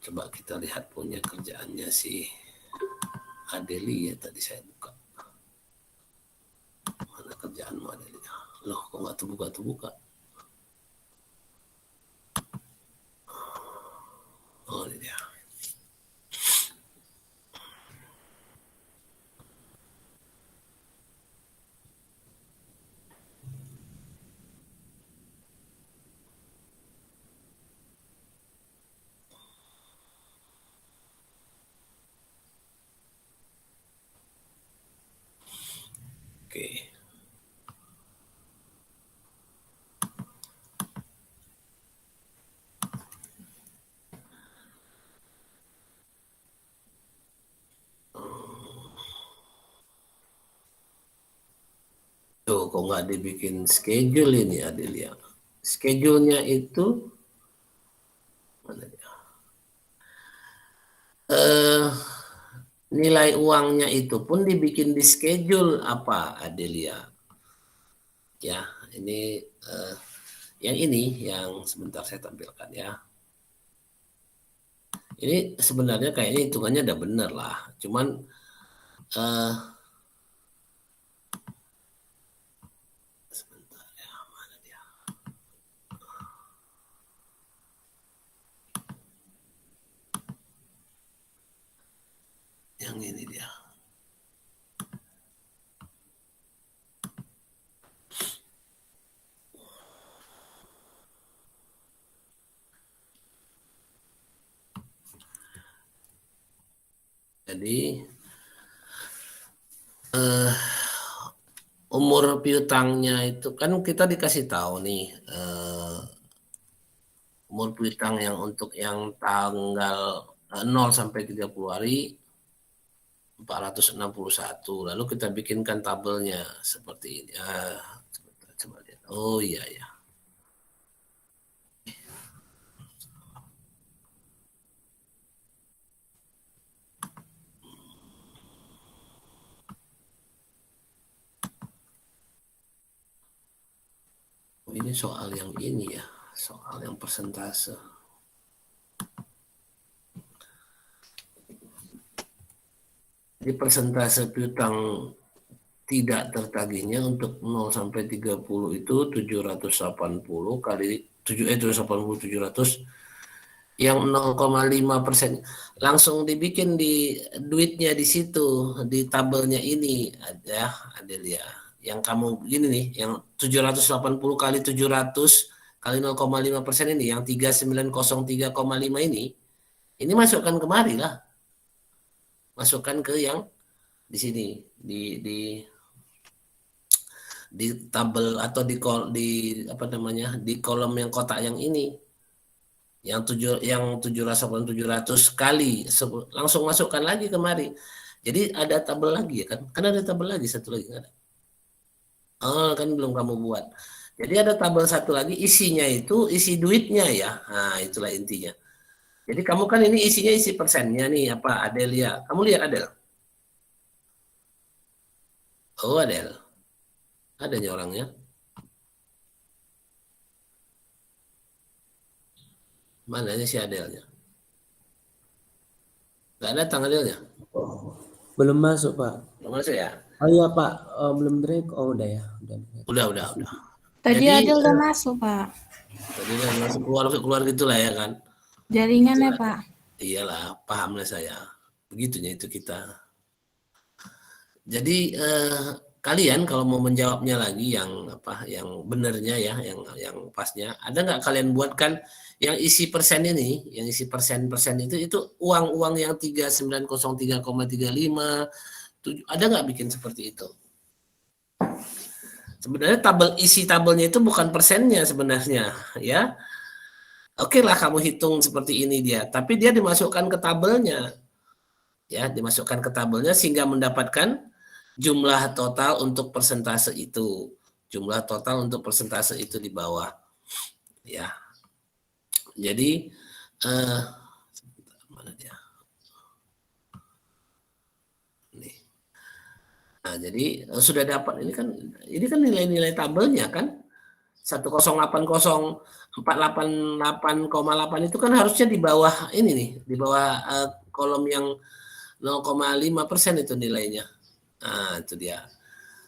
Coba kita lihat punya kerjaannya si Adelia tadi saya buka. Mana kerjaanmu Adelia? Loh, kok nggak terbuka? Oh, ini dia. Oke. Tuh, kok nggak dibikin schedule ini Adelia? Schedule-nya itu mana dia? Nilai uangnya itu pun dibikin di schedule apa Adelia? Ya, ini yang ini yang sebentar saya tampilkan ya. Ini sebenarnya kayaknya hitungannya udah bener lah. Cuman sebentar ya, mana dia? Yang ini dia. Jadi umur piutangnya itu kan kita dikasih tahu nih umur piutang yang untuk yang tanggal 0 sampai 30 hari 461. Lalu kita bikinkan tabelnya seperti ini. Coba lihat. Oh iya ya. Ini soal yang ini ya, soal yang persentase. Jadi persentase piutang tidak tertagihnya untuk 0 sampai 30 itu 780 kali 780 700 yang 0,5% langsung dibikin di duitnya di situ di tabelnya ini ada Adelia yang kamu gini nih yang 780 kali 700 kali 0,5% ini yang 3903,5 ini masukkan kemari lah, masukkan ke yang di sini di tabel atau di apa namanya di kolom yang kotak yang ini yang 700 kali langsung masukkan lagi kemari. Jadi ada tabel lagi ya kan ada tabel lagi satu lagi kan ada. Oh kan belum kamu buat. Jadi ada tabel satu lagi isinya itu isi duitnya ya. Nah itulah intinya. Jadi kamu kan ini isinya isi persennya nih apa Adelia. Kamu lihat Adel? Oh Adel. Adanya orangnya. Mananya si Adelnya? Gak datang Adelnya? Belum masuk Pak. Belum masuk ya? Oh iya Pak, belum break. Oh udah ya. Udah. Tadi Jadi, ada udah masuk Pak. Tadi udah masuk keluar gitulah ya kan? Jaringannya Pak. Iyalah, pahamlah saya. Begitunya itu kita. Jadi kalian kalau mau menjawabnya lagi yang apa, yang benernya ya, yang pasnya, ada nggak kalian buatkan yang isi persen ini, yang isi persen itu uang-uang yang 3903,35, ada nggak bikin seperti itu? Sebenarnya isi tabelnya itu bukan persennya sebenarnya, ya. Oke lah kamu hitung seperti ini dia, tapi dia dimasukkan ke tabelnya. Ya, dimasukkan ke tabelnya sehingga mendapatkan jumlah total untuk persentase itu. Jumlah total untuk persentase itu di bawah. Ya. Jadi mana dia? Nih. Nah, jadi sudah dapat ini kan nilai-nilai tabelnya kan 1080 488,8 itu kan harusnya di bawah ini nih, di bawah kolom yang 0,5% itu nilainya. Nah, itu dia.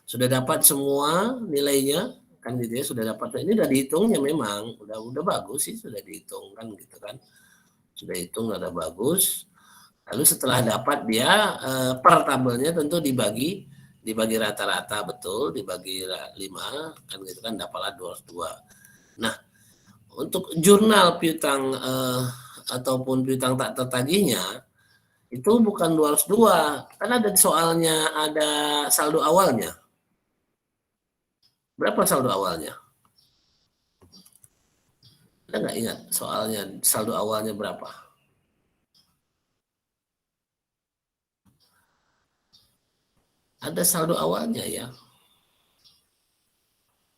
Sudah dapat semua nilainya kan gitu ya, sudah dapat. Ini udah dihitungnya memang, udah bagus sih, sudah dihitung kan gitu kan. Sudah hitung udah bagus. Lalu setelah dapat dia per tabelnya tentu dibagi rata-rata, betul, dibagi 5 kan gitu kan, dapatlah 202. Nah, untuk jurnal piutang ataupun piutang tak tertagihnya itu bukan 202, kan ada soalnya, ada saldo awalnya. Berapa saldo awalnya? Ada nggak ingat soalnya, saldo awalnya berapa? Ada saldo awalnya ya.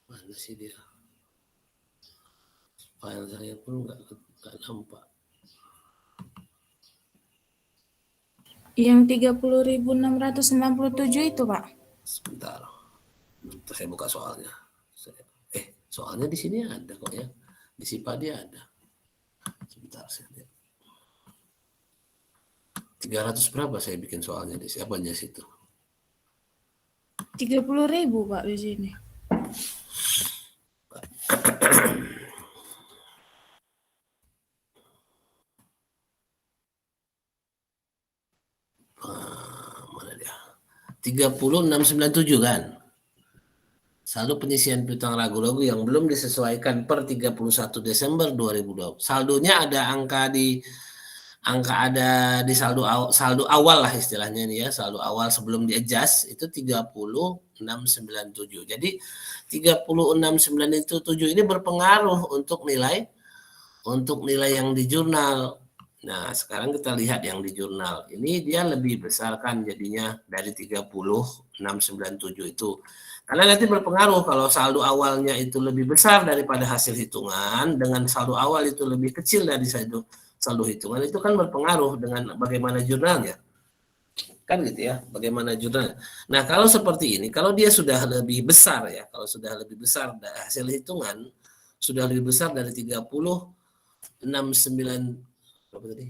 Mana sih dia? File saya pun nggak nampak. Yang 30.697 itu, Pak. Sebentar. Terus saya buka soalnya. Soalnya di sini ada kok ya. Di SIPA dia ada. Sebentar saya lihat. 300 berapa saya bikin soalnya di siapanya situ? 30.000, Pak, di sini. Mana dia? 30.697 kan? Saldo penyisian piutang ragu-ragu yang belum disesuaikan per 31 Desember 2020. Saldonya ada ada di saldo awal lah istilahnya nih ya, saldo awal sebelum di-adjust itu 30.697. Jadi 30.697 ini berpengaruh untuk nilai yang di jurnal. Nah, sekarang kita lihat yang di jurnal. Ini dia lebih besar kan jadinya dari 30.697 itu. Karena nanti berpengaruh kalau saldo awalnya itu lebih besar daripada hasil hitungan, dengan saldo awal itu lebih kecil dari saldo hitungan, itu kan berpengaruh dengan bagaimana jurnalnya. Kan gitu ya, bagaimana jurnalnya. Nah, kalau seperti ini, kalau dia sudah lebih besar ya, kalau sudah lebih besar hasil hitungan, sudah lebih besar dari 30.69 berapa tadi?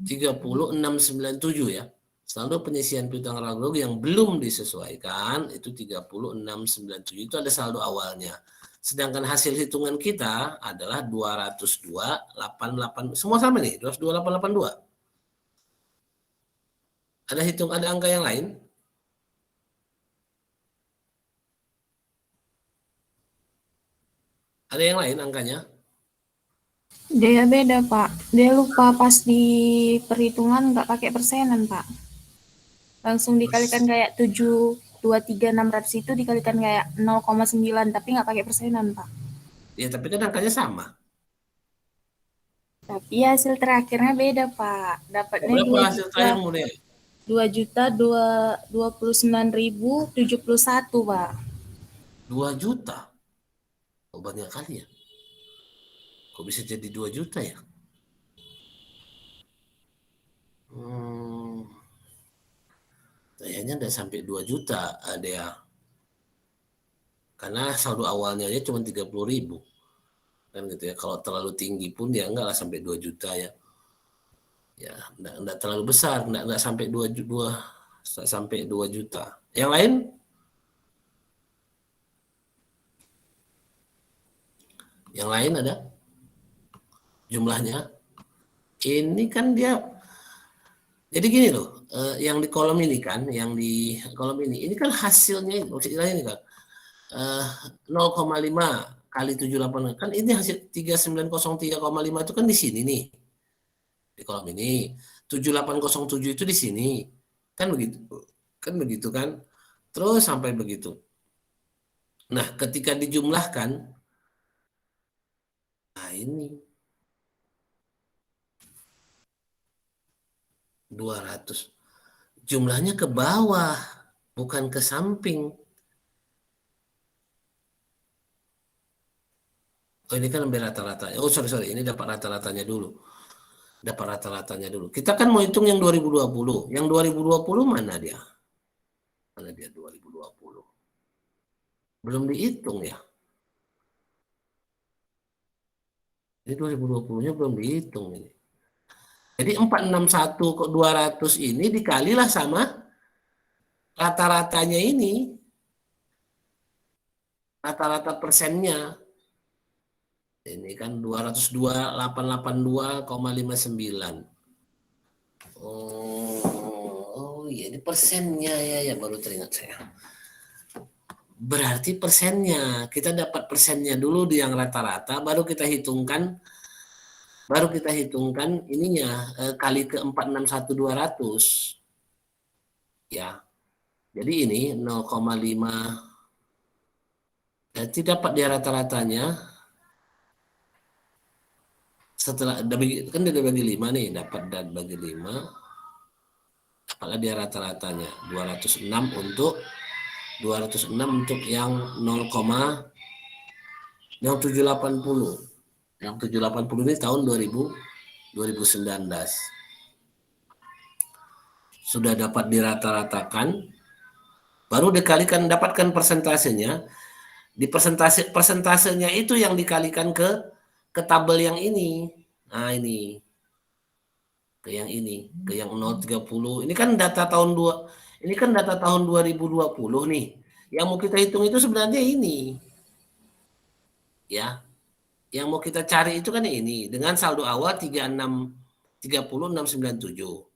30.697 ya. Saldo penyisian piutang ragu-ragu yang belum disesuaikan itu 30.697, itu ada saldo awalnya. Sedangkan hasil hitungan kita adalah 202.88, semua sama nih, 202.882. Ada angka yang lain? Ada yang lain angkanya? Dia beda, Pak. Dia lupa pas di perhitungan nggak pakai persenan, Pak. Langsung dikalikan kayak 723.600 itu dikalikan kayak 0,9 tapi nggak pakai persenan, Pak. Ya, tapi kan angkanya sama. Tapi hasil terakhirnya beda, Pak. Dapatnya Berapa hasil terakhirmu deh? 2.029.071, Pak. 2 juta? Oh, banyak kali ya. Kok bisa jadi 2 juta ya? Kayaknya udah sampai 2 juta ada ya. Karena saldo awalnya aja cuma 30.000. Kan gitu ya. Kalau terlalu tinggi pun ya enggak lah sampai 2 juta ya. Ya, enggak terlalu besar, enggak sampai 2 juta. Yang lain? Yang lain ada? Jumlahnya? Ini kan dia, jadi gini loh, yang di kolom ini kan, ini kan hasilnya, maksudnya ini kan 0,5 kali 78 kan, ini hasil 3903,5 itu kan di sini nih, di kolom ini. 7807 itu di sini, kan begitu kan, terus sampai begitu. Nah, ketika dijumlahkan, nah ini 200, jumlahnya ke bawah, bukan ke samping. Oh, ini kan ambil rata-ratanya. Oh, sorry, ini dapat rata-ratanya dulu. Kita kan mau hitung yang 2020. Yang 2020 mana dia? Mana dia 2020? Belum dihitung ya. Ini 2020-nya belum dihitung ini. Jadi 461 kok 200 ini dikalilah sama rata-ratanya ini. Rata-rata persennya. Ini kan 202.882,59. Oh iya, ini persennya ya baru teringat saya. Berarti persennya, kita dapat persennya dulu di yang rata-rata, baru kita hitungkan ininya kali ke 461.200. Ya. Jadi ini 0,5. Berarti dapat dia rata-ratanya setelah kan dia bagi 5 nih, dapat dan bagi 5. Dapatlah dia rata-ratanya 206 untuk yang 0,0780. Yang 780 ini tahun 2019. Sudah dapat dirata-ratakan, baru dikalikan, dapatkan persentasenya. Di persentasenya itu yang dikalikan ke tabel yang ini. Nah, ini. Ke yang 030. Ini kan data tahun 2020 nih. Yang mau kita hitung itu sebenarnya ini. Ya. Yang mau kita cari itu kan ini dengan saldo awal 36.697.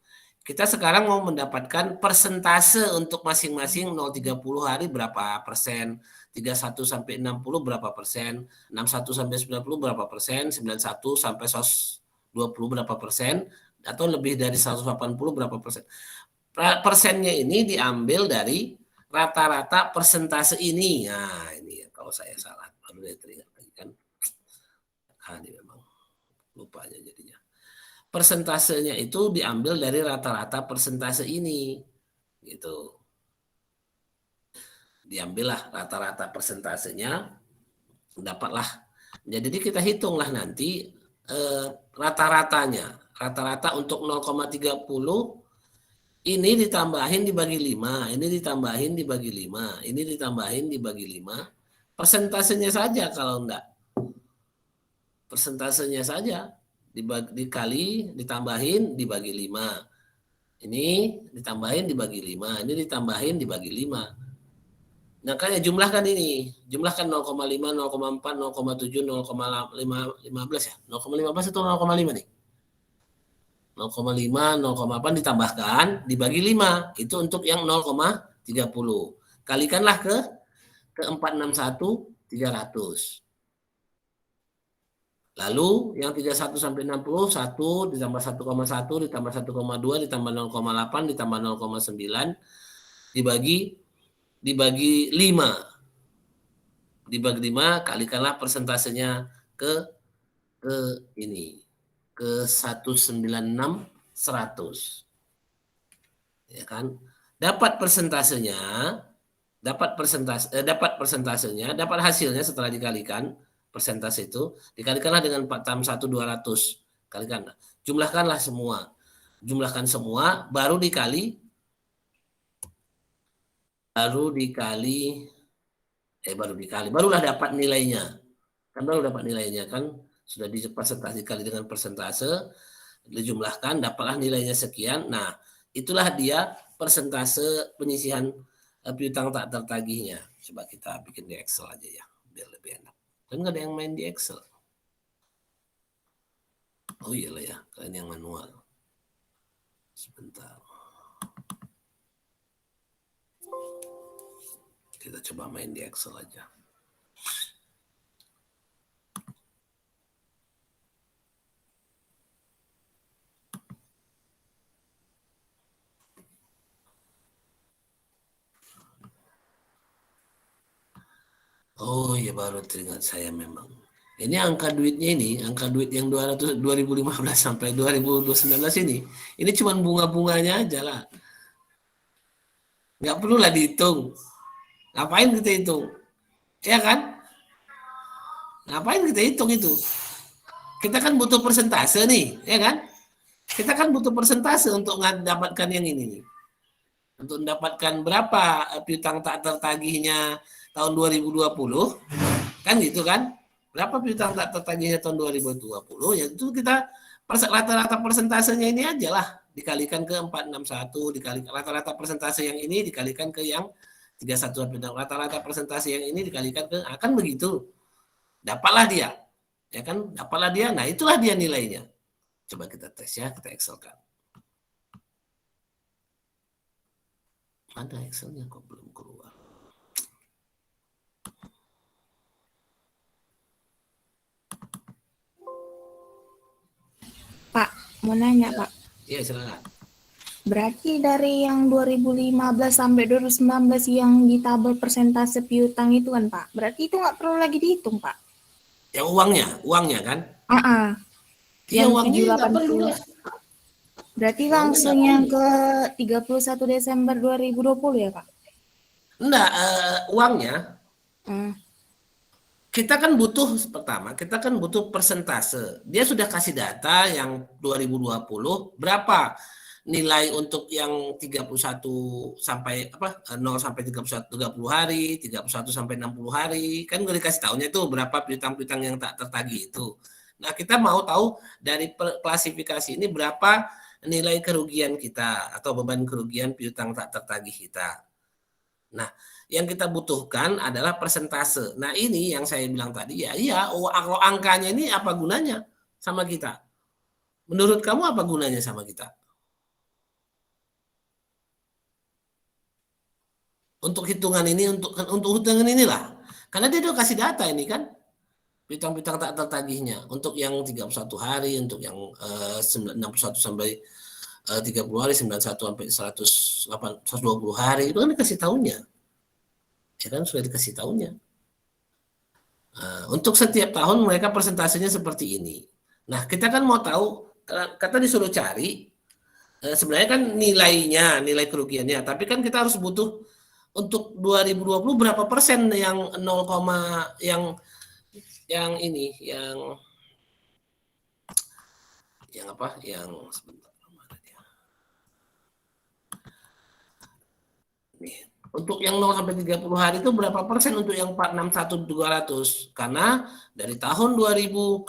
Kita sekarang mau mendapatkan persentase untuk masing-masing 030 hari berapa persen, 31 sampai 60 berapa persen, 61 sampai 90 berapa persen, 91 sampai 120 berapa persen, atau lebih dari 180 berapa persen. Persennya ini diambil dari rata-rata persentase ini. Nah, ini kalau saya salah, baru saya teringat lagi kan. Ini memang lupanya jadinya. Persentasenya itu diambil dari rata-rata persentase ini. Gitu. Diambillah rata-rata persentasenya, dapatlah. Jadi kita hitunglah nanti rata-ratanya. Rata-rata untuk 0,30 ini ditambahin dibagi 5, ini ditambahin dibagi 5, ini ditambahin dibagi 5. Persentasenya saja kalau enggak. Persentasenya saja dikali, ditambahin, dibagi 5. Ini ditambahin, dibagi 5. Ini ditambahin, dibagi 5. Nah, kan jumlahkan ini. Jumlahkan 0,5, 0,4, 0,7, 0,15 ya. 0,15 itu 0,5 nih. 0,5, 0,8 ditambahkan, dibagi 5. Itu untuk yang 0,30. Kalikanlah ke 461.300. Lalu yang 31 sampai 60, 1 ditambah 1,1 ditambah 1,2 ditambah 0,8 ditambah 0,9 dibagi 5. Dibagi 5, kalikanlah persentasenya ke ini. Ke 196/100. Ya kan? Dapat persentasenya, dapat hasilnya setelah dikalikan. Persentase itu dikalikanlah dengan 4/1/200. Kalikan. Jumlahkanlah semua. Jumlahkan semua barulah dapat nilainya. Kan sudah dipersentase dikali dengan persentase, dijumlahkan dapatlah nilainya sekian. Nah, itulah dia persentase penyisihan piutang tak tertagihnya. Coba kita bikin di Excel aja ya, biar lebih enak. Kan nggak ada yang main di Excel. Oh iyalah ya, kalian yang manual. Sebentar. Kita coba main di Excel aja. Oh ya, baru teringat saya memang. Ini angka duitnya ini, angka duit yang 2015 sampai 2019 ini cuma bunga-bunganya aja lah. Nggak perlu lah dihitung. Ngapain kita hitung? Ya kan? Ngapain kita hitung itu? Kita kan butuh persentase nih, ya kan? Kita kan butuh persentase untuk mendapatkan yang ini nih. Untuk mendapatkan berapa piutang tak tertagihnya tahun 2020, kan gitu kan? Berapa piutang tak tertagihnya tahun 2020? Ya itu kita rata-rata persentasenya ini aja lah, dikalikan ke 461, dikalikan rata-rata persentase yang ini dikalikan ke yang 31 piutang, rata-rata persentase yang ini dikalikan ke, akan begitu. Dapatlah dia. Ya kan? Dapatlah dia. Nah, itulah dia nilainya. Coba kita tes ya, kita Excelkan. Ada Excelnya kok belum keluar. Pak, mau nanya Pak. Iya, silakan. Berarti dari yang 2015 sampai 2019 yang di tabel persentase piutang itu kan Pak, berarti itu nggak perlu lagi dihitung Pak? Ya uangnya kan? Yang uangnya nggak 780. perlu. Berarti Uangnya langsung nggak yang perlu. ke 31 Desember 2020 ya Pak? Enggak, uangnya Hmm. kita kan butuh persentase. Dia sudah kasih data yang 2020 berapa nilai untuk yang 31 sampai 0 sampai 31 30 hari, 31 sampai 60 hari. Kan udah dikasih tahunya itu berapa piutang-piutang yang tak tertagih itu. Nah, kita mau tahu dari klasifikasi ini berapa nilai kerugian kita atau beban kerugian piutang tak tertagih kita. Nah, yang kita butuhkan adalah persentase. Nah, ini yang saya bilang tadi, kalau angkanya ini apa gunanya sama kita? Menurut kamu apa gunanya sama kita? Untuk hitungan ini, untuk hitungan inilah. Karena dia udah kasih data ini kan, piutang-piutang tak tertagihnya. Untuk yang 31 hari, untuk yang 61 sampai 30 hari, 91 sampai 120 hari, itu kan dikasih tahunya. Ya kan, sudah dikasih tahunya. Untuk setiap tahun mereka persentasenya seperti ini. Nah, kita kan mau tahu, kata disuruh cari, sebenarnya kan nilai kerugiannya, tapi kan kita harus butuh untuk 2020 berapa persen yang 0, yang ini, yang apa? Yang sebentar, mana dia? Nih. Untuk yang 0 sampai 30 hari itu berapa persen untuk yang 461.200? Karena dari tahun 2015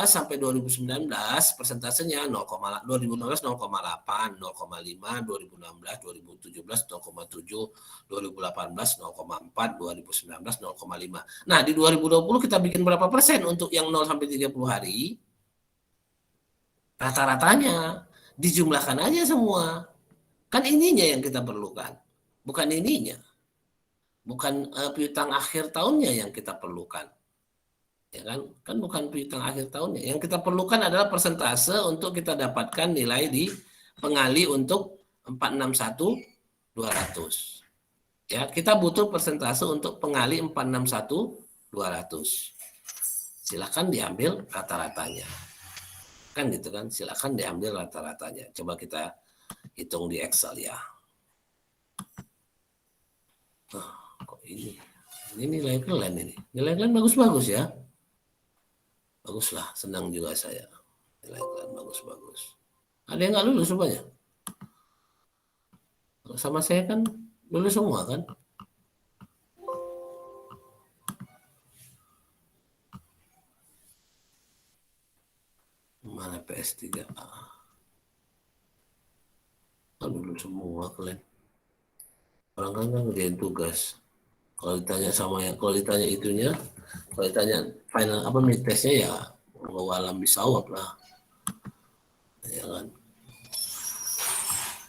sampai 2019 persentasenya 2015 0,8, 0,5, 2016, 2017 0,7, 2018 0,4, 2019 0,5. Nah, di 2020 kita bikin berapa persen untuk yang 0 sampai 30 hari? Rata-ratanya dijumlahkan aja semua. Kan ininya yang kita perlukan, bukan ininya. Bukan piutang akhir tahunnya yang kita perlukan. Ya kan bukan piutang akhir tahunnya. Yang kita perlukan adalah persentase untuk kita dapatkan nilai di pengali untuk 461.200. Ya, kita butuh persentase untuk pengali 461.200. Silakan diambil rata-ratanya. Kan gitu kan, silakan diambil rata-ratanya. Coba kita hitung di Excel ya. Kok ini nilai kalian ini. Nilai kalian bagus-bagus ya. Baguslah, senang juga saya. Nilai kalian bagus-bagus. Ada yang nggak lulus rupanya? Sama saya kan lulus semua kan? Mana PS3A? Kan lulus semua kalian. Orang kan ngerjain tugas. Kalau ditanya itunya, kalau ditanya final apa mid testnya ya Allah alam bisawab lah. Ya kan?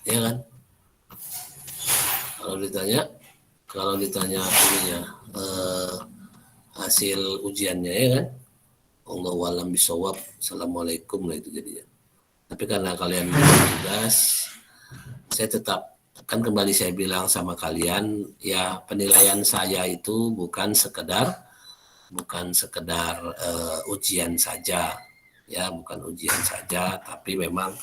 Ya kan? Kalau ditanya ininya hasil ujiannya ya kan? Allah alam bisawab. Assalamualaikum lah itu jadinya. Tapi karena kalian tugas, saya tetap kan kembali saya bilang sama kalian ya, penilaian saya itu bukan sekedar ujian saja ya, bukan ujian saja, tapi memang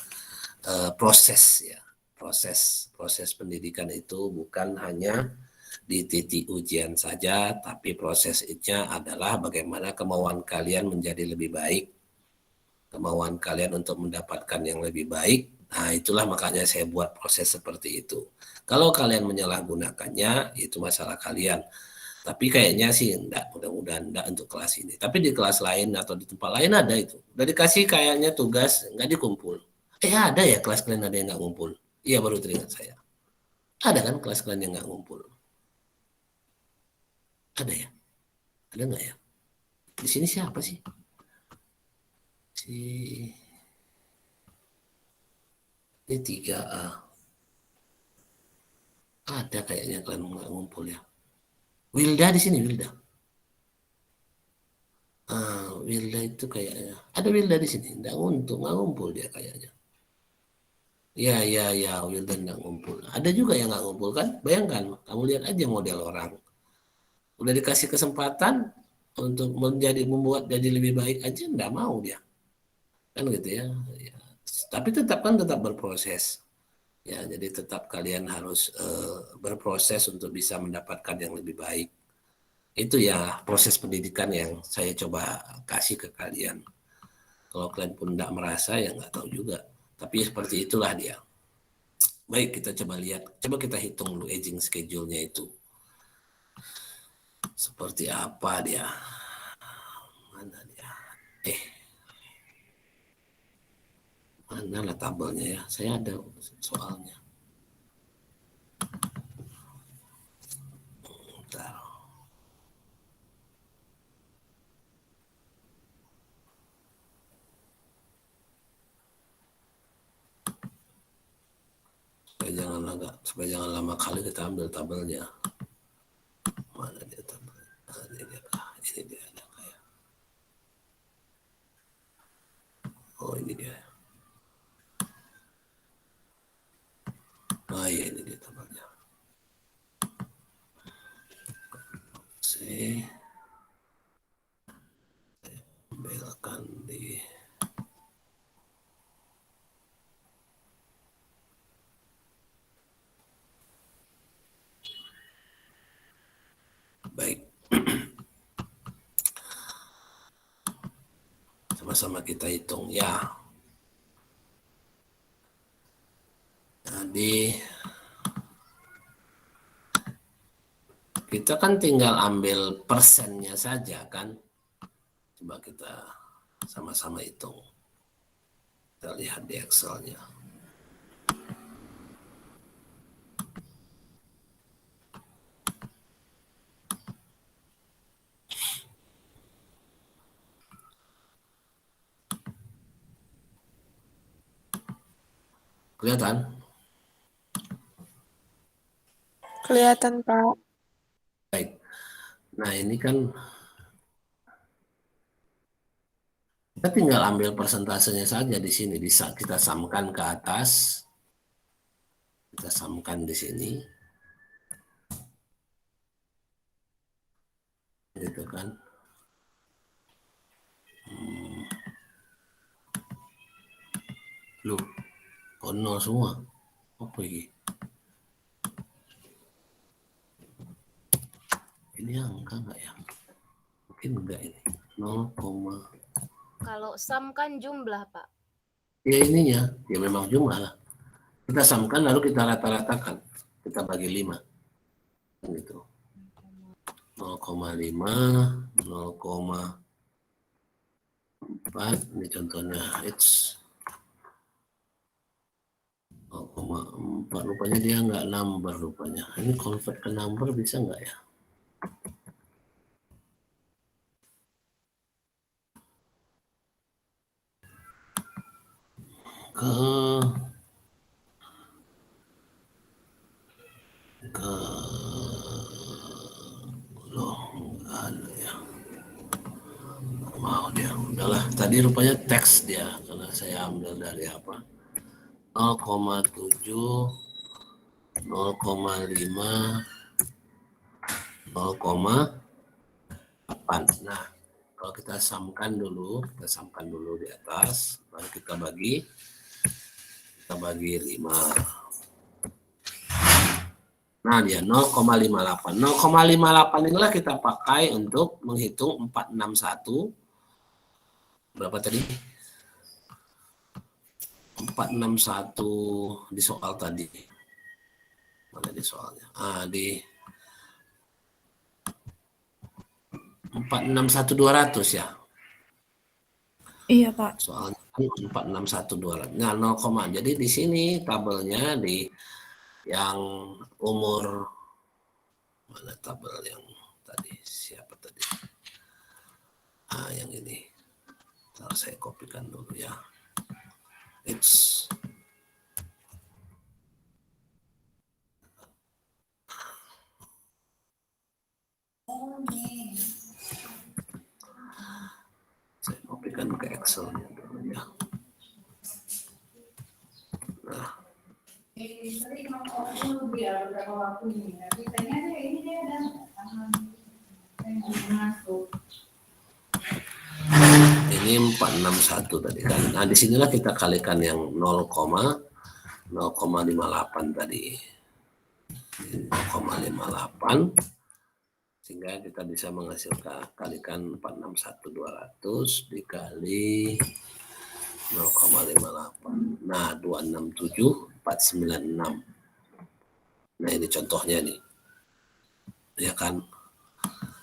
proses ya, proses pendidikan itu bukan hanya di titik ujian saja, tapi prosesnya adalah bagaimana kemauan kalian menjadi lebih baik, kemauan kalian untuk mendapatkan yang lebih baik. Nah, itulah makanya saya buat proses seperti itu. Kalau kalian menyalahgunakannya, itu masalah kalian. Tapi kayaknya sih enggak, mudah-mudahan enggak untuk kelas ini. Tapi di kelas lain atau di tempat lain ada itu. Udah dikasih kayaknya tugas, enggak dikumpul. Ada ya kelas kalian ada yang enggak ngumpul? Iya, baru teringat saya. Ada kan kelas kalian yang enggak ngumpul? Ada ya? Ada enggak ya? Di sini siapa sih? Ini 3A. Ada kayaknya kalian nggak ngumpul ya. Wilda di sini, Wilda. Wilda itu kayaknya. Ada Wilda di sini. Nggak ngumpul dia kayaknya. Ya, Wilda nggak ngumpul. Ada juga yang nggak ngumpul kan? Bayangkan, kamu lihat aja model orang. Udah dikasih kesempatan untuk membuat jadi lebih baik aja, nggak mau dia. Kan gitu ya. Tapi tetap berproses. Ya, jadi tetap kalian harus berproses untuk bisa mendapatkan yang lebih baik. Itu ya proses pendidikan yang saya coba kasih ke kalian. Kalau kalian pun tidak merasa, ya nggak tahu juga. Tapi seperti itulah dia. Baik, kita coba lihat. Coba kita hitung dulu aging schedule-nya itu. Seperti apa dia? Mana dia? Mana lah tabelnya ya? Saya ada soalnya. Bentar. Supaya jangan lama kali kita ambil tabelnya. Mana dia tabelnya? Ini dia ada kayak. Oh, ini dia. Iya, ini dia tabelnya. Saya ambilkan di baik. Sama-sama kita hitung ya. Jadi kita kan tinggal ambil persennya saja kan. Coba kita sama-sama hitung. Kita lihat di Excel-nya. Kelihatan? Kelihatan, Pak. Baik. Nah, ini kan kita tinggal ambil persentasenya saja di sini. Bisa kita samakan ke atas. Kita samakan di sini. Gitu kan. Loh, kok nol semua? Apa ini? Ini angka enggak ya? Mungkin enggak ini. 0, kalau sum kan jumlah, Pak. ya ininya, ya memang jumlah lah. Kita samakan lalu kita rata-ratakan. Kita bagi 5. Gitu. 0,5, 0,4, ini contohnya H. 0,4, rupanya dia nggak number rupanya. Ini convert ke number bisa nggak ya? Loh, nggak ada ya. Mau dia, udahlah. Tadi rupanya teks dia, karena saya ambil dari apa? 0,7, 0,5, 0,8. Nah, kalau kita samakan dulu di atas, baru kita bagi 5. Nah, dia 0,58. 0,58 inilah kita pakai untuk menghitung 461. Berapa tadi? 461 di soal tadi. Mana di soalnya? 461.200 ya. Iya, Pak. Soalnya 461.200. Nah, 0, jadi di sini tabelnya di yang umur, mana tabel yang tadi, siapa tadi? Yang ini. Ntar saya kopikan dulu ya. It's saya kopikan ke Excel-nya dulu ya. Nah, ini 461 tadi kan. Nah, disinilah kita kalikan yang 0,58 tadi. 0,58 sehingga kita bisa menghasilkan kalikan 461.200 dikali 0,58. Nah, 267.496. Nah, ini contohnya nih. Ya kan?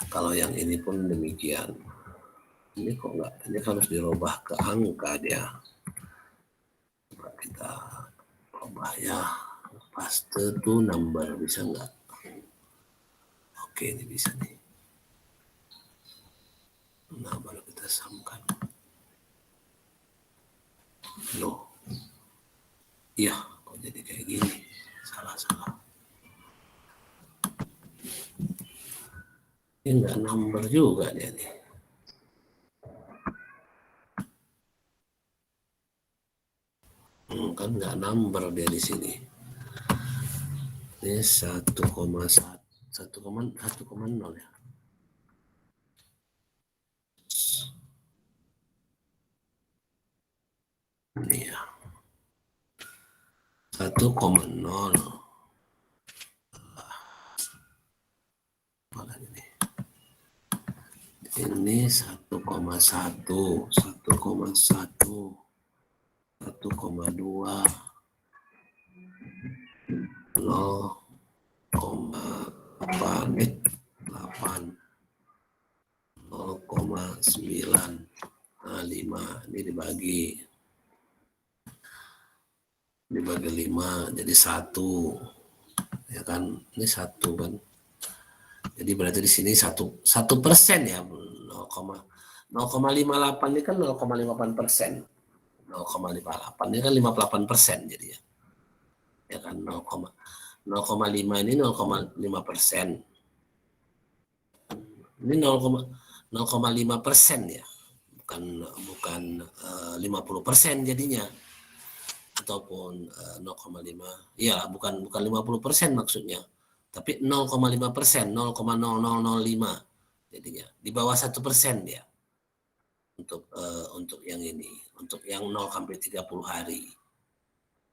Kalau yang ini pun demikian. Ini kok enggak? Ini harus dirubah ke angka dia. Coba kita ubah ya. Paste to number, bisa enggak? Oke, ini bisa nih. Nah, baru kita samakan. Loh. Iya, kok jadi kayak gini? Salah. Ini enggak number juga dia nih. Kan enggak number dia di sini. Ini 1,0 ya. Ini ya. 1,0. Ini 1,1, 1,1, 1,2, 0,8, 0,95. Ini dibagi 5 jadi 1, ya kan? Ini 1 kan. Jadi berarti di sini 1% ya, 0,58 ini kan 0,58%. 0,58 ini kan 58% jadi ya. Ya kan 0,5 ini 0,5%. Ini 0,5% ya. Bukan 50% jadinya. Ataupun 0,5. Iya, bukan 50% maksudnya. Tapi 0,5%, 0,0005 jadinya. Di bawah 1% dia. Untuk yang ini, untuk yang 0 sampai 30 hari.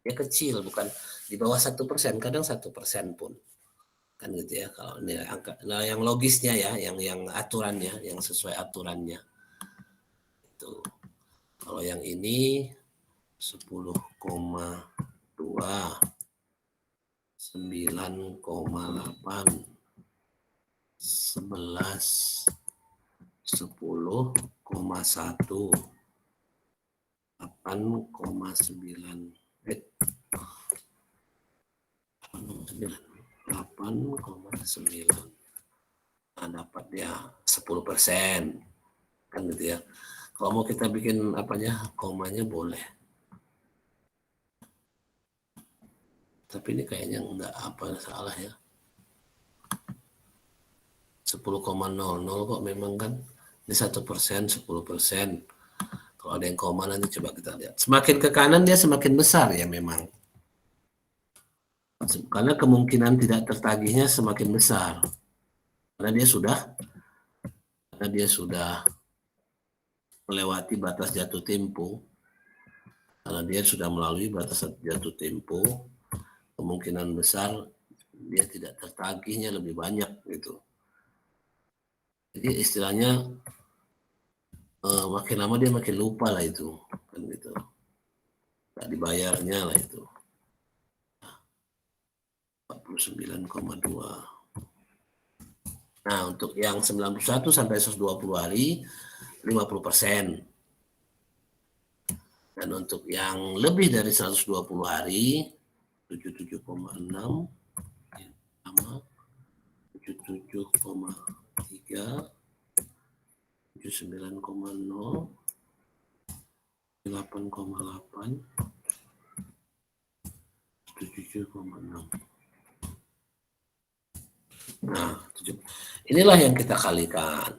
Ya kecil, bukan di bawah 1%, kadang 1% pun. Kan gitu ya, kalau ini angka. Nah, yang logisnya ya, yang aturannya, yang sesuai aturannya. Itu. Kalau yang ini 10,2, 9,8, 11, 10,1, 8,9, 8,9. Nah, dapat ya 10%. Kan gitu ya. Kalau mau kita bikin komanya boleh. Tapi ini kayaknya enggak salah ya. 10,00 kok memang kan. Ini 1%, 10%. Kalau ada yang koma nanti coba kita lihat. Semakin ke kanan dia semakin besar ya memang. Karena kemungkinan tidak tertagihnya semakin besar. Karena dia sudah melewati batas jatuh tempo. Karena dia sudah melalui batas jatuh tempo, kemungkinan besar dia tidak tertagihnya lebih banyak gitu. Jadi istilahnya makin lama dia makin lupa lah itu, kan gitu. Nggak dibayarnya lah itu. 49,2. Nah, untuk yang 91 sampai 120 hari 50%. Dan untuk yang lebih dari 120 hari 77,6 sama 77,3 79,0 8,8 77,6. Nah, inilah yang kita kalikan.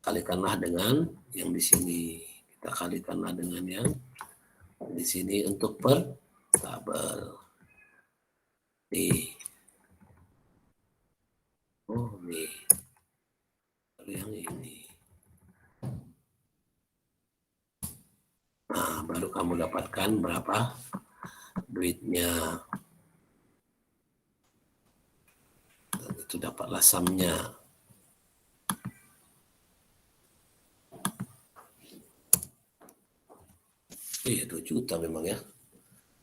Kalikanlah dengan yang di sini. Kita kalikanlah dengan yang di sini untuk per tabel. Nih. Oh, nih. Yang ini. Nah, baru kamu dapatkan berapa duitnya. Dan itu dapatlah sumnya. Iya, 2 juta memang ya.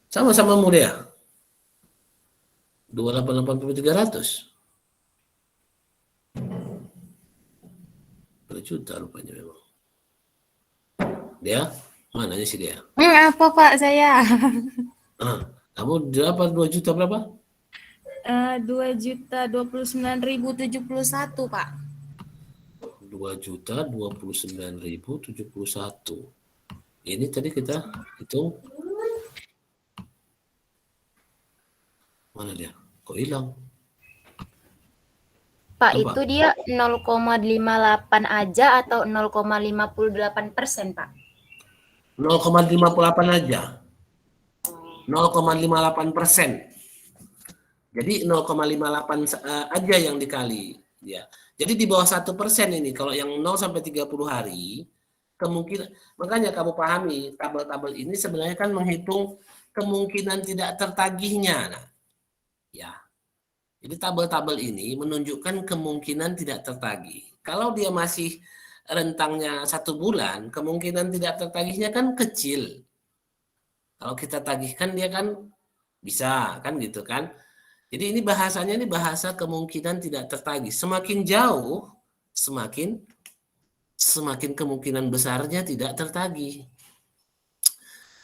Sama-sama muda ya. 2880 300. 2 juta rupanya memang. Dia? Mananya sih dia? Apa Pak saya? Kamu dapat 2 juta berapa? 2.029.071 Pak. 2.029.071. Ini tadi kita hitung. Mana dia? Kok hilang? Pak, Apa? itu dia 0,58 aja atau 0,58%, Pak? 0,58 aja. 0,58%. Jadi 0,58 aja yang dikali. Ya. Jadi di bawah 1% ini. Kalau yang 0 sampai 30 hari, kemungkinan, makanya kamu pahami tabel-tabel ini sebenarnya kan menghitung kemungkinan tidak tertagihnya. Nah, ya. Jadi tabel-tabel ini menunjukkan kemungkinan tidak tertagih. Kalau dia masih rentangnya 1 bulan, kemungkinan tidak tertagihnya kan kecil. Kalau kita tagihkan dia kan bisa, kan gitu kan. Jadi ini bahasanya ini bahasa kemungkinan tidak tertagih. Semakin jauh, semakin kemungkinan besarnya tidak tertagih.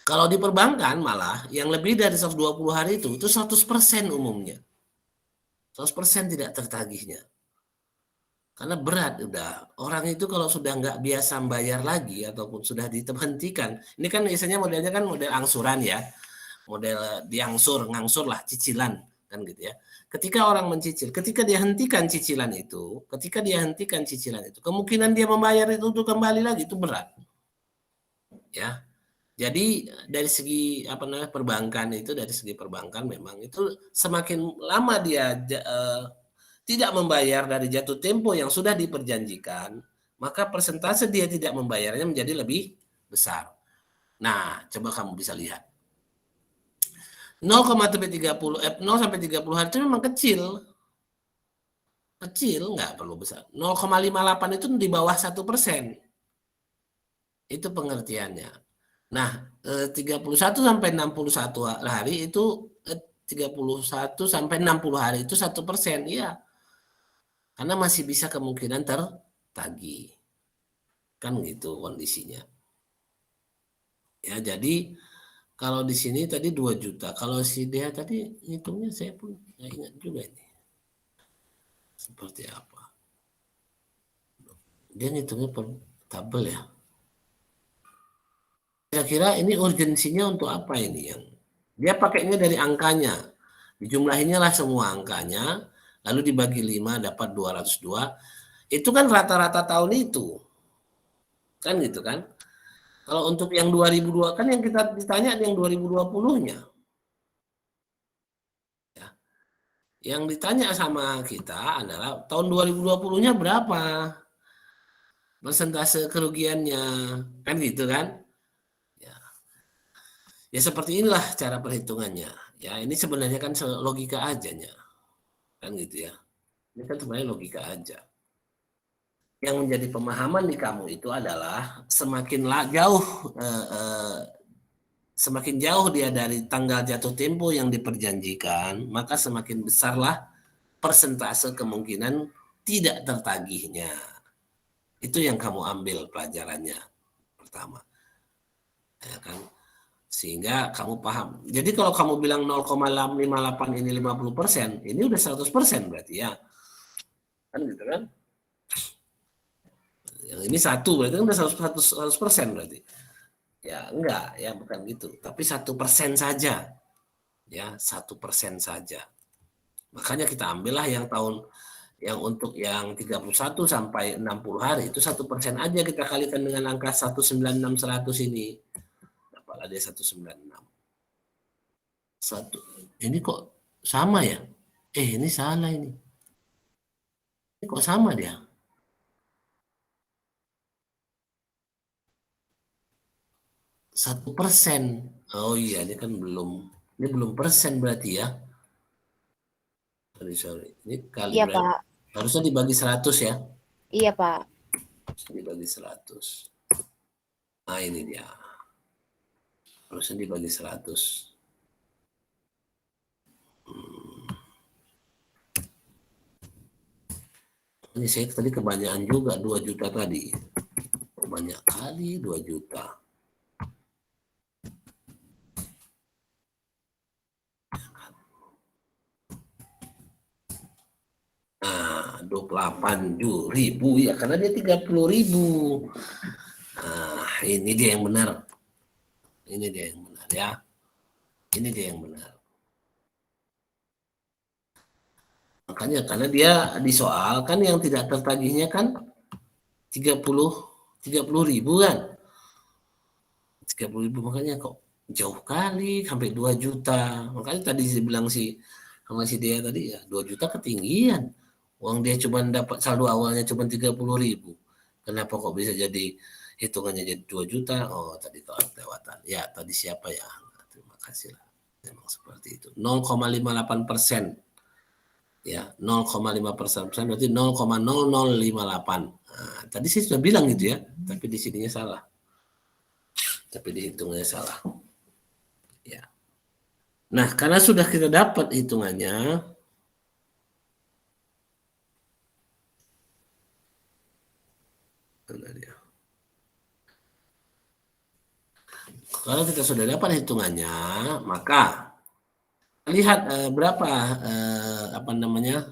Kalau di perbankan malah yang lebih dari 120 hari itu 100% umumnya. 100% tidak tertagihnya. Karena berat udah. Orang itu kalau sudah nggak biasa bayar lagi ataupun sudah dihentikan. Ini kan biasanya modelnya kan model angsuran ya. Model ngangsur lah, cicilan kan gitu ya. Ketika orang mencicil, ketika dia hentikan cicilan itu, kemungkinan dia membayar itu untuk kembali lagi itu berat. Ya. Jadi dari segi perbankan itu, dari segi perbankan memang itu semakin lama dia tidak membayar dari jatuh tempo yang sudah diperjanjikan, maka persentase dia tidak membayarnya menjadi lebih besar. Nah, coba kamu bisa lihat. 0 sampai 30 hari itu memang kecil. Kecil, nggak perlu besar. 0,58 itu di bawah 1%. Itu pengertiannya. Nah, 31 sampai 61 hari itu 31 sampai 60 hari itu 1%, iya. Karena masih bisa kemungkinan tertagih. Kan gitu kondisinya. Ya, jadi kalau di sini tadi 2 juta. Kalau si dia tadi hitungnya saya pun nggak ingat juga ini. Seperti apa. Dia ngitungnya per tabel ya. Kira-kira ini urgensinya untuk apa ini yang dia pakainya dari angkanya, dijumlahinnya lah semua angkanya, lalu dibagi 5 dapat 202. Itu kan rata-rata tahun itu, kan gitu kan? Kalau untuk yang 2002 kan yang kita ditanya yang 2020-nya, ya. Yang ditanya sama kita adalah tahun 2020-nya berapa persentase kerugiannya, kan gitu kan? Ya seperti inilah cara perhitungannya. Ya ini sebenarnya kan logika ajanya. Kan gitu ya. Ini kan sebenarnya logika aja. Yang menjadi pemahaman di kamu itu adalah semakin jauh dia dari tanggal jatuh tempo yang diperjanjikan, maka semakin besarlah persentase kemungkinan tidak tertagihnya. Itu yang kamu ambil pelajarannya pertama. Ya kan? Sehingga kamu paham. Jadi kalau kamu bilang 0,58 ini 50%, ini udah 100% berarti ya. Kan gitu kan? Yang ini 1 berarti kan udah 100% berarti. Ya enggak, ya bukan gitu. Tapi 1% saja. Ya, 1% saja. Makanya kita ambillah yang untuk yang 31 sampai 60 hari itu 1% aja kita kalikan dengan angka 196.100 ini. Dapatlah dia 196. Ini kok sama ya? Ini salah ini. Ini kok sama dia? %1. Oh iya, ini kan belum persen berarti ya. Sorry. Ini kali Iya, berapa? Pak. Harusnya dibagi 100 ya. Iya, Pak. Harusnya dibagi 100. Nah, ini dia. Harusnya dibagi 100. Ini saya tadi kebanyakan juga 2 juta tadi. Banyak kali 2 juta. Nah, 28.000 ya, karena dia 30.000. Nah, ini dia yang benar. Ini dia yang benar ya. Ini dia yang benar. Makanya karena dia di soal kan yang tidak tertagihnya kan 30.000 kan. 30.000 makanya kok jauh kali sampai 2 juta. Makanya tadi saya bilang sama si dia tadi ya 2 juta ketinggian. Uang dia cuma dapat saldo awalnya cuma 30.000. Kenapa kok bisa jadi hitungannya jadi 2 juta? Oh, tadi kelewatan. Ya, tadi siapa ya? Nah, terima kasih lah. Memang seperti itu. 0,58%. Ya, 0,5% berarti 0,0058. Nah, tadi saya sudah bilang gitu ya, tapi di sininya salah. Tapi dihitungnya salah. Ya. Nah, karena sudah kita dapat hitungannya, kalau kita sudah dapat hitungannya, maka lihat berapa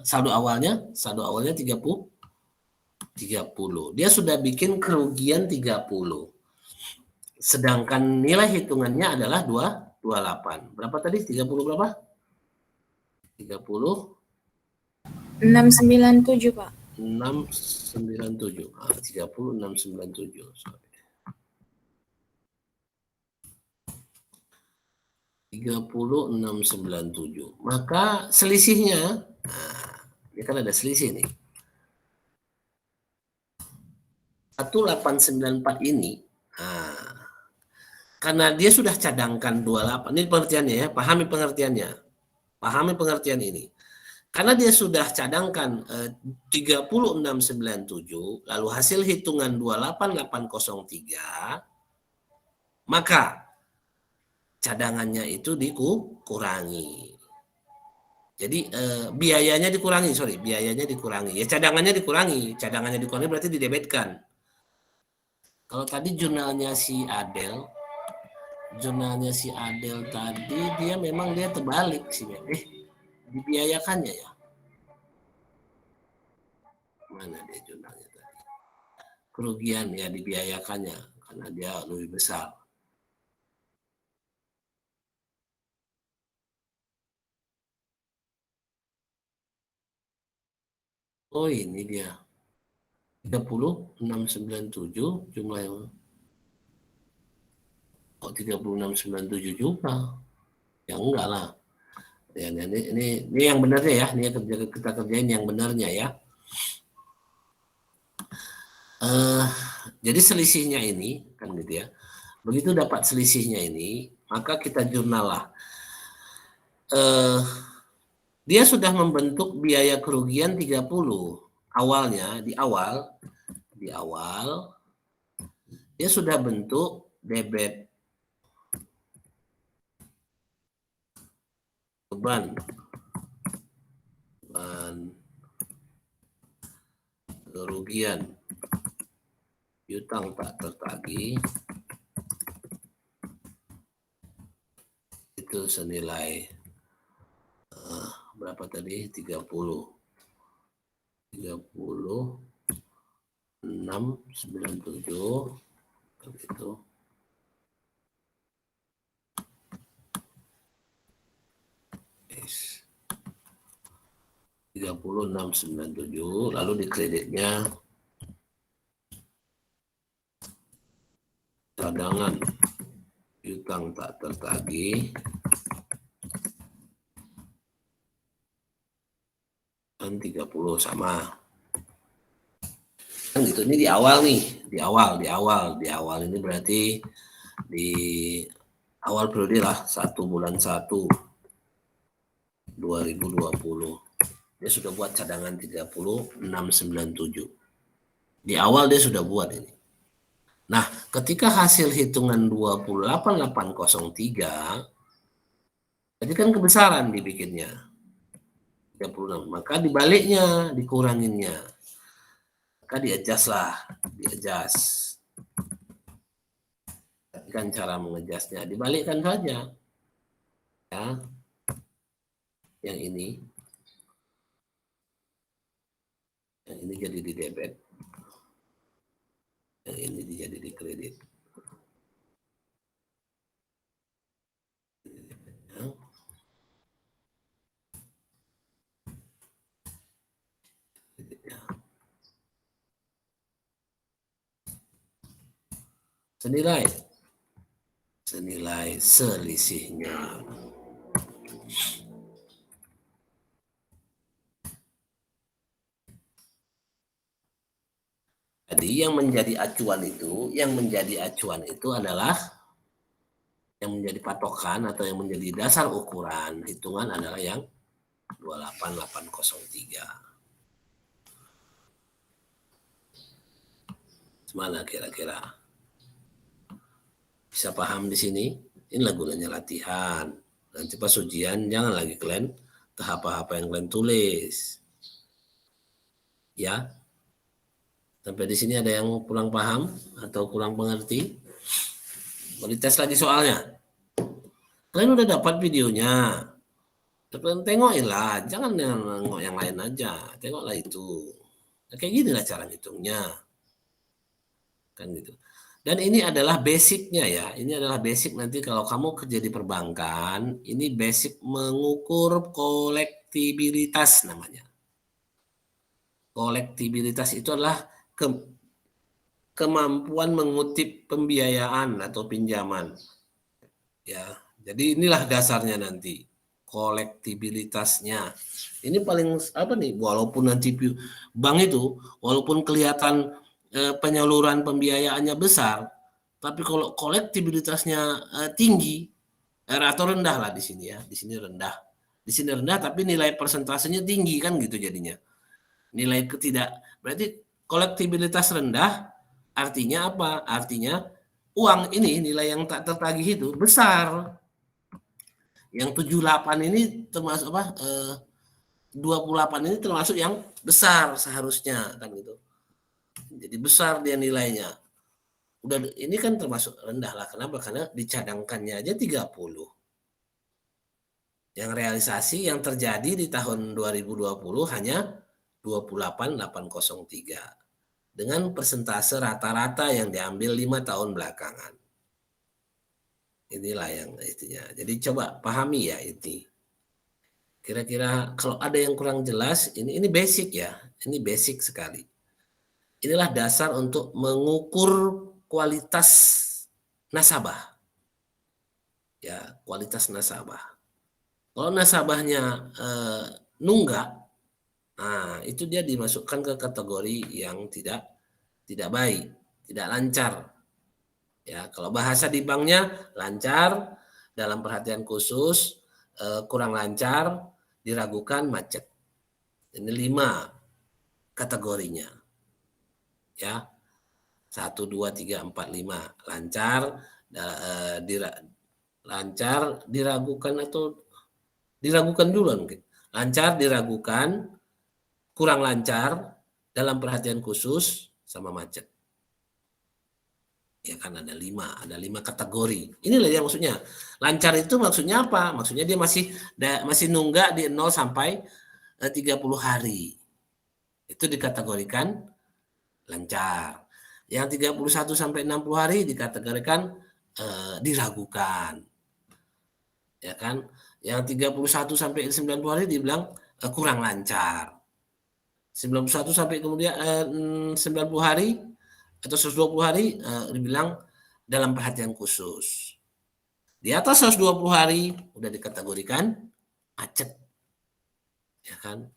saldo awalnya 30. Dia sudah bikin kerugian 30. Sedangkan nilai hitungannya adalah 28. Berapa tadi? 30 berapa? 30 697, Pak. 697. 30 697. Sorry. 30.697. Maka selisihnya, ini kan ada selisih nih. 1894 ini, karena dia sudah cadangkan 28. Ini pengertiannya ya, pahami pengertiannya. Pahami pengertian ini. Karena dia sudah cadangkan 30.697, lalu hasil hitungan 28803, maka cadangannya itu dikurangi. Jadi biayanya dikurangi. Ya cadangannya dikurangi berarti didebetkan. Kalau tadi jurnalnya si Adel tadi dia memang dia terbalik sih. Dibiayakannya ya. Mana dia jurnalnya tadi? Kerugian ya dibiayakannya karena dia lebih besar. Oh ini dia 30.697 jumlahnya. Kok 30.697 juga? Ya enggak lah. Ya, ini yang benarnya ya. Ini kita kerjain yang benarnya ya. Jadi selisihnya ini kan gitu ya. Begitu dapat selisihnya ini, maka kita jurnal lah. Dia sudah membentuk biaya kerugian 30 awalnya di awal dia sudah bentuk debit beban kerugian piutang tak tertagih itu senilai berapa tadi? 3697 itu yes. 3697 lalu di kreditnya cadangan piutang tak tertagih dan 30 sama kan gitu. Ini di awal nih, di awal ini berarti di awal periode lah 1 bulan 1 2020 dia sudah buat cadangan 3697 di awal dia sudah buat ini. Nah, ketika hasil hitungan 28803 jadi kan kebesaran dibikinnya 36, maka dibaliknya dikuranginnya, maka di-adjust lah, di-adjust. Tapi kan cara mengejasnya dibalikkan saja, ya. Yang ini jadi di debit, yang ini jadi di kredit. Senilai selisihnya. Jadi yang menjadi acuan itu adalah yang menjadi patokan atau yang menjadi dasar ukuran hitungan adalah yang 28803. Mana kira-kira? Bisa paham di sini? Inilah gunanya latihan. Nanti pas ujian jangan lagi kalian apa-apa yang kalian tulis. Ya. Sampai di sini ada yang kurang paham atau kurang mengerti? Mau dites lagi soalnya. Kalian udah dapat videonya. Kalian tengokin lah, jangan nengok yang lain aja. Tengoklah itu. Nah, kayak gini lah cara hitungnya. Kan gitu. Dan ini adalah basicnya ya. Ini adalah basic nanti kalau kamu kerja di perbankan, ini basic mengukur kolektibilitas namanya. Kolektibilitas itu adalah kemampuan mengutip pembiayaan atau pinjaman. Ya, jadi inilah dasarnya nanti kolektibilitasnya. Ini paling apa nih? Walaupun nanti bank itu, walaupun kelihatan penyaluran pembiayaannya besar, tapi kalau kolektibilitasnya tinggi atau rendah lah di sini ya, di sini rendah tapi nilai persentasenya tinggi kan gitu jadinya. Nilai berarti kolektibilitas rendah artinya apa? Artinya uang ini nilai yang tak tertagih itu besar. Yang 78 ini termasuk apa? 28 ini termasuk yang besar seharusnya kan gitu. Jadi besar dia nilainya. Udah ini kan termasuk rendah lah. Kenapa? Karena dicadangkannya aja 30. Yang realisasi yang terjadi di tahun 2020 hanya 28.803 dengan persentase rata-rata yang diambil 5 tahun belakangan. Inilah yang intinya. Jadi coba pahami ya ini. Kira-kira kalau ada yang kurang jelas, ini basic ya. Ini basic sekali. Inilah dasar untuk mengukur kualitas nasabah. Ya, kualitas nasabah. Kalau nasabahnya nunggak, nah itu dia dimasukkan ke kategori yang tidak baik, tidak lancar. Ya, kalau bahasa di banknya lancar, dalam perhatian khusus, kurang lancar, diragukan, macet. Ini 5 kategorinya. Ya, 1, 2, 3, 4, 5 lancar, lancar, diragukan atau diragukan duluan mungkin. Lancar diragukan, kurang lancar, dalam perhatian khusus, sama macet. Ya kan ada 5 kategori. Inilah yang maksudnya. Lancar itu maksudnya apa? Maksudnya dia masih nunggak di 0 sampai 30 hari. Itu dikategorikan lancar. Yang 31 sampai 60 hari dikategorikan diragukan. Ya kan? Yang 31 sampai 90 hari dibilang kurang lancar. 91 sampai kemudian 90 hari atau 120 hari dibilang dalam perhatian khusus. Di atas 120 hari udah dikategorikan macet. Ya kan?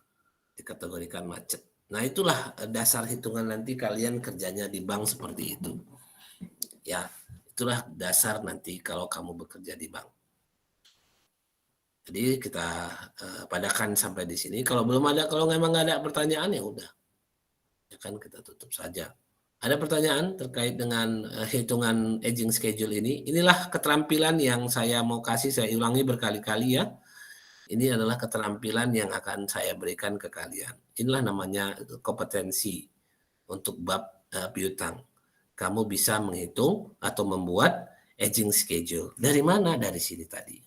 Dikategorikan macet. Nah, itulah dasar hitungan nanti kalian kerjanya di bank seperti itu. Ya, itulah dasar nanti kalau kamu bekerja di bank. Jadi kita padakan sampai di sini. Kalau memang nggak ada pertanyaan ya udah. Ya kan kita tutup saja. Ada pertanyaan terkait dengan hitungan aging schedule ini? Inilah keterampilan yang saya mau kasih, saya ulangi berkali-kali ya. Ini adalah keterampilan yang akan saya berikan ke kalian. Inilah namanya kompetensi untuk bab piutang. Kamu bisa menghitung atau membuat aging schedule. Dari mana? Dari sini tadi.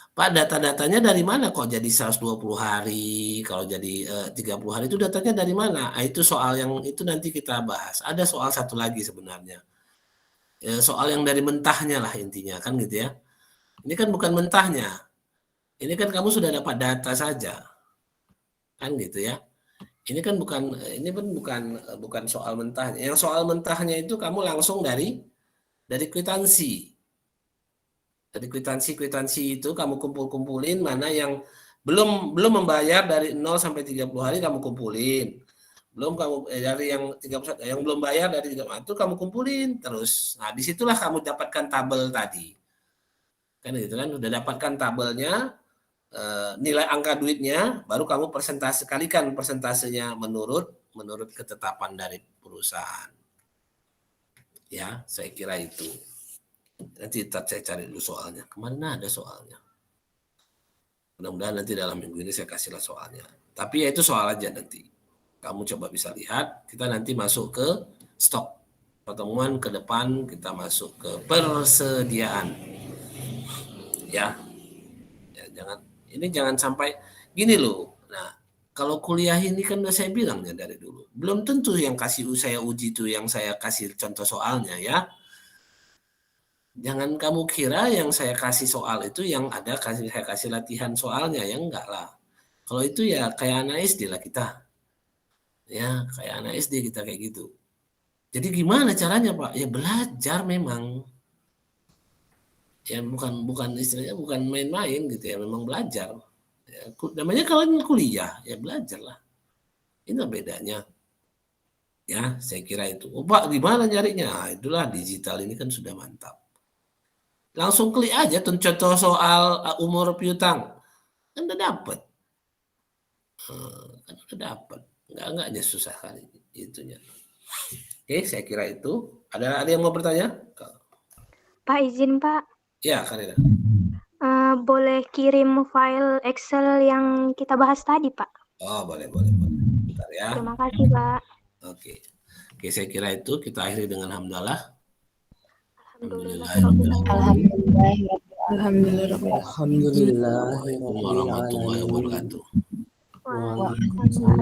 Pak, data-datanya dari mana kok jadi 120 hari, kalau jadi 30 hari itu datanya dari mana? Itu soal yang itu nanti kita bahas. Ada soal satu lagi sebenarnya. Soal yang dari mentahnya lah intinya, kan gitu ya. Ini kan bukan mentahnya. Ini kan kamu sudah dapat data saja. Kan gitu ya. Ini kan bukan soal mentahnya. Yang soal mentahnya itu kamu langsung dari kwitansi. Dari kwitansi itu kamu kumpulin mana yang belum membayar dari 0 sampai 30 hari kamu kumpulin. Belum kamu dari yang 31 yang belum bayar dari 30 itu kamu kumpulin terus. Nah, disitulah kamu dapatkan tabel tadi. Kan gitu kan, udah dapatkan tabelnya, nilai angka duitnya, baru kamu kalikan persentasenya menurut ketetapan dari perusahaan. Ya, saya kira itu. Nanti saya cari dulu soalnya. Kemana ada soalnya? Mudah-mudahan nanti dalam minggu ini saya kasihlah soalnya. Tapi ya itu soal aja nanti. Kamu coba bisa lihat. Kita nanti masuk ke stok. Pertemuan ke depan kita masuk ke persediaan. Ya jangan sampai gini loh. Nah, kalau kuliah ini kan udah saya bilang ya dari dulu. Belum tentu yang kasih saya uji itu yang saya kasih contoh soalnya ya. Jangan kamu kira yang saya kasih soal itu yang ada saya kasih latihan soalnya, ya enggak lah. Kalau itu ya kayak anak SD lah kita. Ya, kayak anak SD kita kayak gitu. Jadi gimana caranya, Pak? Ya belajar memang. Ya bukan istilahnya bukan main-main gitu ya, memang belajar. Ya, namanya kalian kuliah, ya belajarlah. Ini bedanya. Ya, saya kira itu. Oh, Pak, gimana nyarinya? Nah, itulah digital ini kan sudah mantap. Langsung klik aja contoh soal umur piutang. Kan udah dapat. Enggaknya susah kali itunya. Oke, saya kira itu. Ada yang mau bertanya? Pak, izin Pak. Ya, Karina. Boleh kirim file Excel yang kita bahas tadi, Pak? Oh, boleh. Bentar ya. Terima kasih, Pak. Oke, saya kira itu kita akhiri dengan hamdalah. Alhamdulillah. Alhamdulillah warahmatullahi wabarakatuh. Waalaikumsalam.